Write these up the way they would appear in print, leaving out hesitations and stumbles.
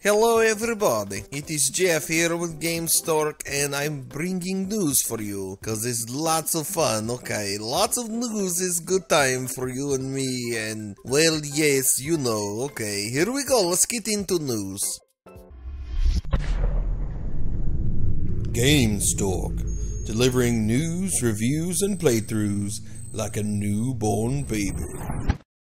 Hello everybody, it is Jeff here with Gamestork and I'm bringing news for you, cause it's lots of fun, okay? Lots of news is good time for you and me and, well, yes, you know, okay? Here we go, let's get into news. Gamestork, delivering news, reviews, and playthroughs like a newborn baby.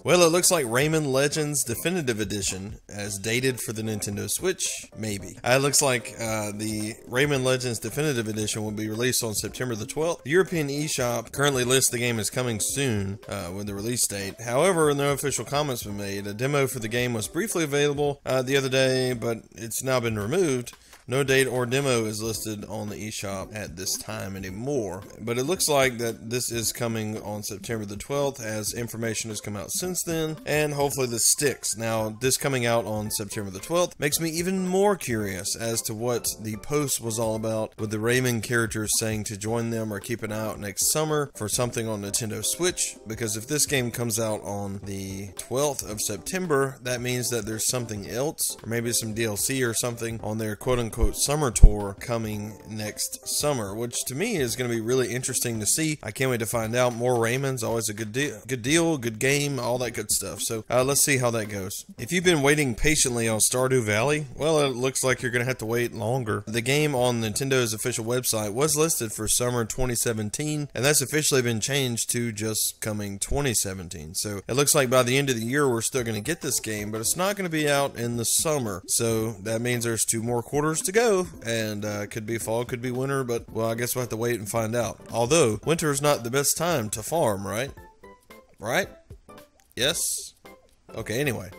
Well, it looks like Rayman Legends Definitive Edition, as dated for the Nintendo Switch, maybe. It looks like the Rayman Legends Definitive Edition will be released on September the 12th. The European eShop currently lists the game as coming soon with the release date. However, no official comments have been made. A demo for the game was briefly available the other day, but it's now been removed. No date or demo is listed on the eShop at this time anymore, but it looks like that this is coming on September the 12th as information has come out since then, and hopefully this sticks. Now, this coming out on September the 12th makes me even more curious as to what the post was all about, with the Rayman characters saying to join them or keep an eye out next summer for something on Nintendo Switch, because if this game comes out on the 12th of September, that means that there's something else, or maybe some DLC or something on their quote-unquote summer tour coming next summer, which to me is going to be really interesting to see. I can't wait to find out. More Rayman's always a good deal, good game, all that good stuff. So let's see how that goes. If you've been waiting patiently on Stardew Valley, well, it looks like you're going to have to wait longer. The game on Nintendo's official website was listed for summer 2017, and that's officially been changed to just coming 2017. So it looks like by the end of the year we're still going to get this game, but it's not going to be out in the summer. So that means there's 2 more quarters to go, and could be fall, could be winter, but well, I guess we'll have to wait and find out. Although winter is not the best time to farm, right? Yes. Okay, anyway.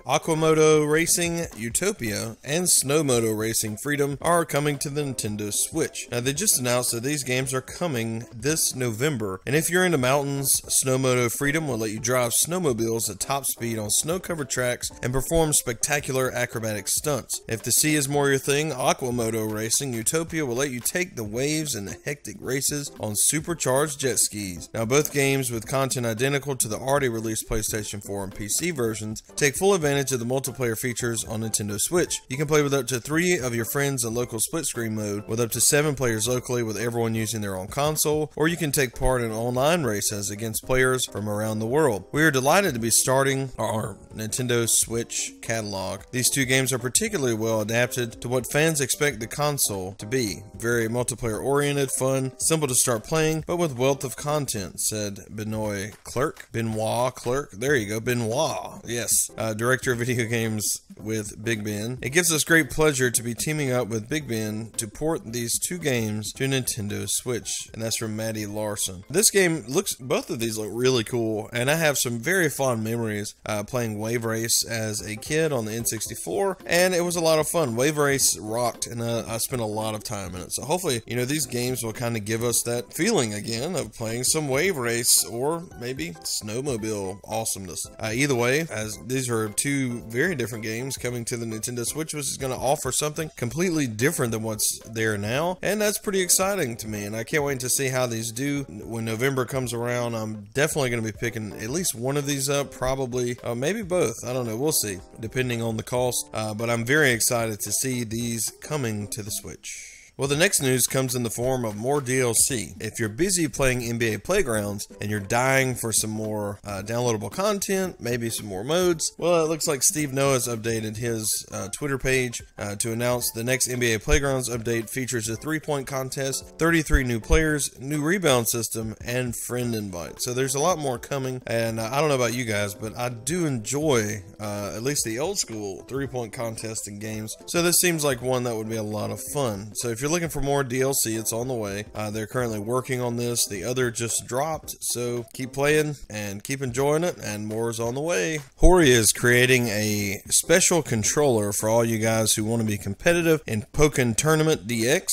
Aquamoto Racing Utopia and Snowmoto Racing Freedom are coming to the Nintendo Switch. Now, they just announced that these games are coming this November, and if you're into mountains, Snowmoto Freedom will let you drive snowmobiles at top speed on snow-covered tracks and perform spectacular acrobatic stunts. If the sea is more your thing, Aquamoto Racing Utopia will let you take the waves in the hectic races on supercharged jet skis. Now, both games, with content identical to the already released PlayStation 4 and PC versions, take full advantage of the multiplayer features on Nintendo Switch. You can play with up to 3 of your friends in local split screen mode, with up to 7 players locally, with everyone using their own console, or you can take part in online races against players from around the world. We are delighted to be starting our Nintendo Switch catalog. These 2 games are particularly well adapted to what fans expect the console to be. Very multiplayer oriented, fun, simple to start playing, but with wealth of content, said Benoit Clerc. There you go, Benoit. Yes, director of video games with Big Ben. It gives us great pleasure to be teaming up with Big Ben to port these 2 games to Nintendo Switch, and that's from Maddie Larson. This game both of these look really cool, and I have some very fond memories playing Wave Race as a kid on the N64, and it was a lot of fun. Wave Race rocked, and I spent a lot of time in it. So hopefully, these games will kind of give us that feeling again of playing some Wave Race, or maybe snowmobile awesomeness. Either way, as these are 2 very different games coming to the Nintendo Switch, which is going to offer something completely different than what's there now, and that's pretty exciting to me, and I can't wait to see how these do. When November comes around, I'm definitely going to be picking at least one of these up, probably, maybe both, I don't know, we'll see, depending on the cost, but I'm very excited to see these coming to the Switch. Well, the next news comes in the form of more DLC. If you're busy playing NBA Playgrounds and you're dying for some more downloadable content, maybe some more modes, well, it looks like Steve Noah's updated his Twitter page to announce the next NBA Playgrounds update features a 3-point contest, 33 new players, new rebound system, and friend invite. So there's a lot more coming, and I don't know about you guys, but I do enjoy at least the old school 3-point contest in games. So this seems like one that would be a lot of fun. So if you're looking for more DLC, it's on the way. They're currently working on this. The other just dropped, so keep playing and keep enjoying it, and more is on the way. Hori is creating a special controller for all you guys who want to be competitive in Pokken Tournament DX.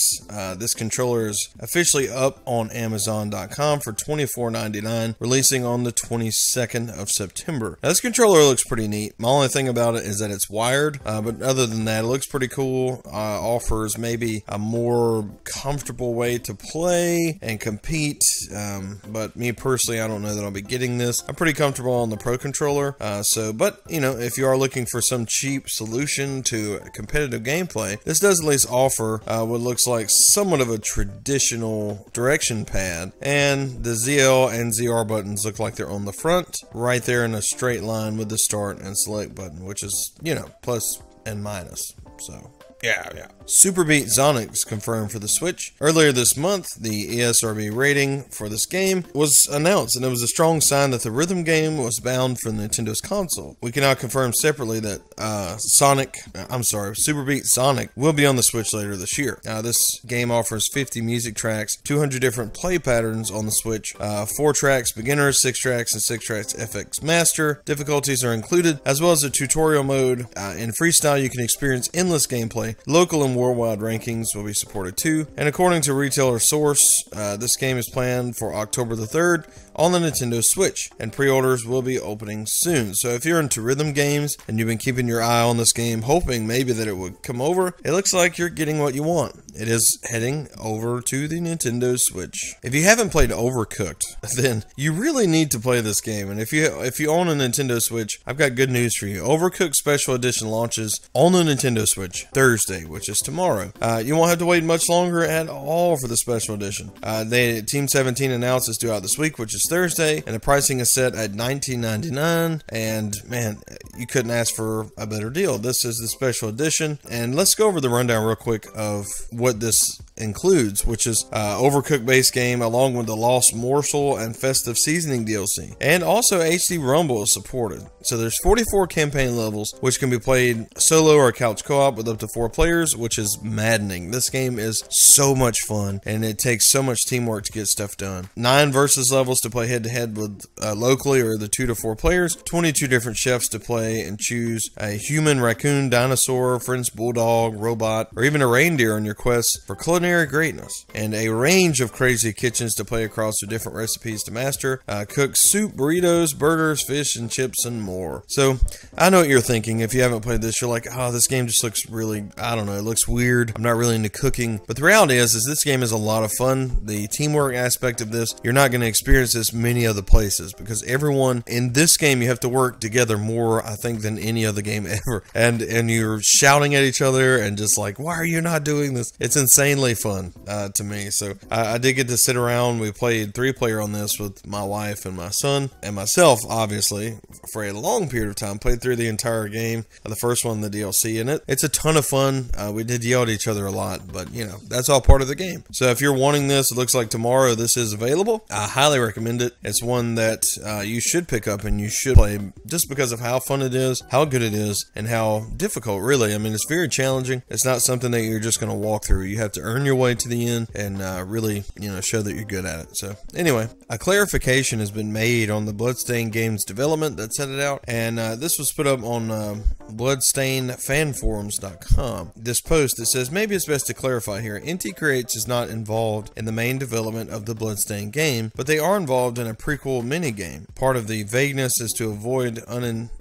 This controller is officially up on Amazon.com for $24.99, releasing on the 22nd of September. Now, this controller looks pretty neat. My only thing about it is that it's wired, but other than that, it looks pretty cool. Offers maybe a more more comfortable way to play and compete. But me personally, I don't know that I'll be getting this. I'm pretty comfortable on the Pro Controller. But you know, if you are looking for some cheap solution to competitive gameplay, this does at least offer what looks like somewhat of a traditional direction pad, and the ZL and ZR buttons look like they're on the front, right there in a straight line with the start and select button, which is, you know, plus and minus. So yeah. Super Beat Sonic's confirmed for the Switch. Earlier this month, the ESRB rating for this game was announced, and it was a strong sign that the rhythm game was bound for Nintendo's console. We can now confirm separately that Super Beat Sonic will be on the Switch later this year. This game offers 50 music tracks, 200 different play patterns on the Switch, 4 tracks beginner, 6 tracks, and 6 tracks FX Master. Difficulties are included, as well as a tutorial mode. In freestyle, you can experience endless gameplay. Local and worldwide rankings will be supported too. And according to retailer source, this game is planned for October the 3rd on the Nintendo Switch, and pre-orders will be opening soon. So if you're into rhythm games and you've been keeping your eye on this game, hoping maybe that it would come over, it looks like you're getting what you want. It is heading over to the Nintendo Switch. If you haven't played Overcooked, then you really need to play this game. And if you own a Nintendo Switch, I've got good news for you. Overcooked Special Edition launches on the Nintendo Switch Thursday, which is tomorrow. You won't have to wait much longer at all for the Special Edition. Team 17 announced it's due out this week, which is Thursday, and the pricing is set at $19.99, and man, you couldn't ask for a better deal. This is the Special Edition, and let's go over the rundown real quick of what this includes, which is Overcooked base game along with the Lost Morsel and Festive Seasoning DLC, and also HD Rumble is supported. So there's 44 campaign levels, which can be played solo or couch co-op with up to 4 players, which is maddening. This game is so much fun, and it takes so much teamwork to get stuff done. 9 versus levels to play head-to-head with locally or the 2 to 4 players, 22 different chefs to play and choose a human, raccoon, dinosaur, French bulldog, robot, or even a reindeer on your quest for culinary greatness, and a range of crazy kitchens to play across with different recipes to master. Cook soup, burritos, burgers, fish, and chips, and more. So I know what you're thinking. If you haven't played this, you're like, oh, this game just looks really, I don't know, it looks weird. I'm not really into cooking. But the reality is this game is a lot of fun. The teamwork aspect of this, you're not going to experience this many other places, because everyone in this game, you have to work together more, I think, than any other game ever. And you're shouting at each other and just like, why are you not doing this? It's insanely fun to me. So I did get to sit around. We played 3-player on this with my wife and my son and myself, obviously, for a long period of time. Played through the entire game, the first one, the DLC, and it's a ton of fun. We did yell at each other a lot, but you know, that's all part of the game. So if you're wanting this, it looks like tomorrow this is available. I highly recommend it. It's one that you should pick up and you should play, just because of how fun it is, how good it is, and how difficult, really. I mean, it's very challenging. It's not something that you're just going to walk through. You have to earn your way to the end and really, you know, show that you're good at it. So anyway, a clarification has been made on the Bloodstained game's development that set it out, and this was put up on bloodstainedfanforums.com. This post, it says, maybe it's best to clarify here, Inti Creates is not involved in the main development of the Bloodstained game, but they are involved in a prequel minigame. Part of the vagueness is to avoid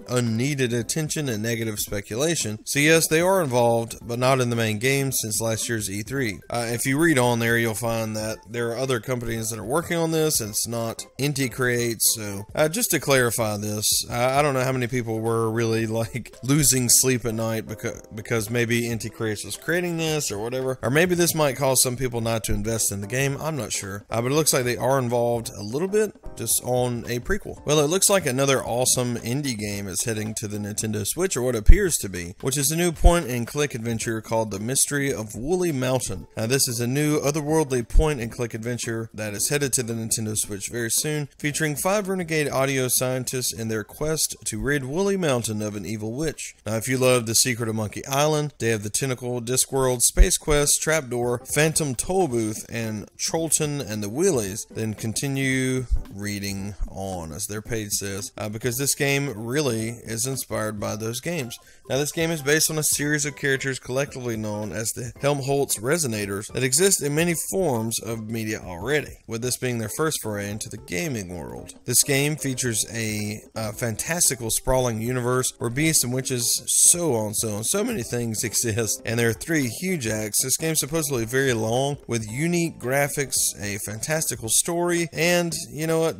unneeded attention and negative speculation. So yes, they are involved, but not in the main game since last year's E3. If you read on there, you'll find that there are other companies that are working on this, and it's not Inti Creates. So just to clarify this, I don't know how many people were really like losing sleep at night because maybe Inti Creates was creating this or whatever, or maybe this might cause some people not to invest in the game. I'm not sure, but it looks like they are involved a little bit, just on a prequel. Well, it looks like another awesome indie game is heading to the Nintendo Switch, or what appears to be, which is a new point-and-click adventure called The Mystery of Woolly Mountain. Now, this is a new otherworldly point-and-click adventure that is headed to the Nintendo Switch very soon, featuring 5 renegade audio scientists in their quest to rid Woolly Mountain of an evil witch. Now, if you love The Secret of Monkey Island, Day of the Tentacle, Discworld, Space Quest, Trapdoor, Phantom Toll Booth, and Trollton and the Wheelies, then continue reading on, as their page says, because this game really is inspired by those games. Now, this game is based on a series of characters collectively known as the Helmholtz Resonators, creators that exist in many forms of media already, with this being their first foray into the gaming world. This game features a fantastical sprawling universe where beasts and witches, so on, so many things exist, and there are 3 huge acts. This game's supposedly very long, with unique graphics, a fantastical story, and you know what,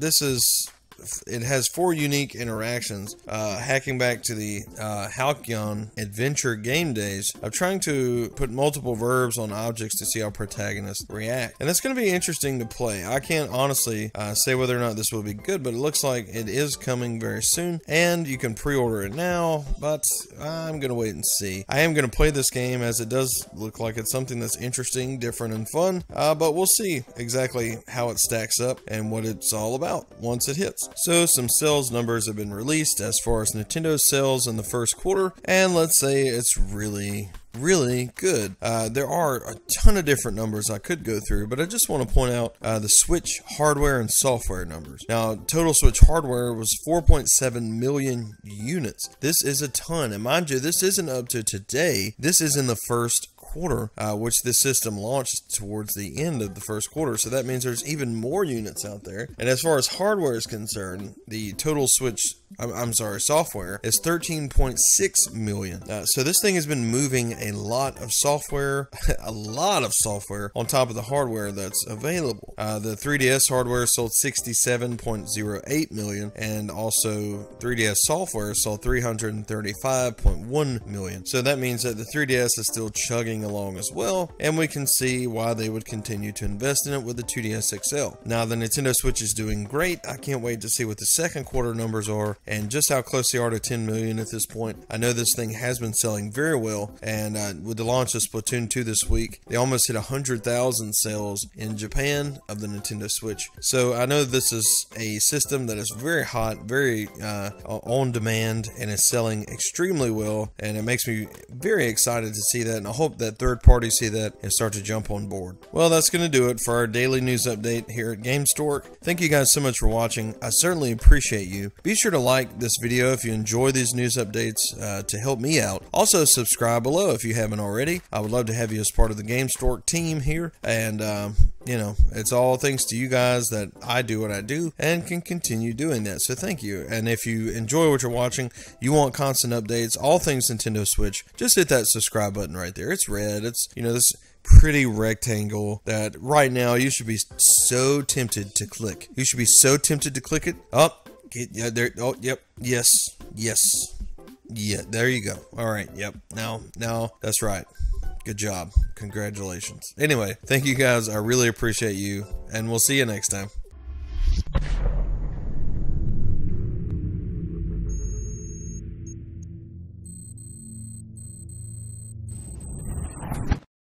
it has 4 unique interactions, hacking back to the Halcyon adventure game days of trying to put multiple verbs on objects to see how protagonists react. And it's going to be interesting to play. I can't honestly say whether or not this will be good, but it looks like it is coming very soon, and you can pre-order it now, but I'm going to wait and see. I am going to play this game as it does look like it's something that's interesting, different, and fun, but we'll see exactly how it stacks up and what it's all about once it hits. So some sales numbers have been released as far as Nintendo sales in the first quarter, and let's say it's really good. There are a ton of different numbers I could go through, but I just want to point out the Switch hardware and software numbers. Now, total Switch hardware was 4.7 million units. This is a ton, and mind you, this isn't up to today. This is in the first quarter, which this system launched towards the end of the first quarter, so that means there's even more units out there. And as far as hardware is concerned, the total Switch software is 13.6 million. So this thing has been moving a lot of software, on top of the hardware that's available. The 3DS hardware sold 67.08 million, and also 3DS software sold 335.1 million. So that means that the 3DS is still chugging along as well, and we can see why they would continue to invest in it with the 2DS XL. Now the Nintendo Switch is doing great. I can't wait to see what the second quarter numbers are and just how close they are to 10 million at this point. I know this thing has been selling very well, and with the launch of Splatoon 2 this week, they almost hit 100,000 sales in Japan of the Nintendo Switch. So I know this is a system that is very hot, very on demand, and is selling extremely well, and it makes me very excited to see that, and I hope that third parties see that and start to jump on board. Well, that's going to do it for our daily news update here at Gamestork. Thank you guys so much for watching. I certainly appreciate you. Be sure to like this video if you enjoy these news updates to help me out. Also, subscribe below if you haven't already. I would love to have you as part of the Gamestork team here, and you know, it's all thanks to you guys that I do what I do and can continue doing that. So thank you. And if you enjoy what you're watching, you want constant updates, all things Nintendo Switch, just hit that subscribe button right there. It's red. It's, you know, this pretty rectangle that right now you should be so tempted to click. You should be so tempted to click it. Oh, yeah, there. Oh, yep. Yes. Yeah, there you go. All right. Yep. Now, that's right. Good job. Congratulations. Anyway, thank you guys. I really appreciate you, and we'll see you next time.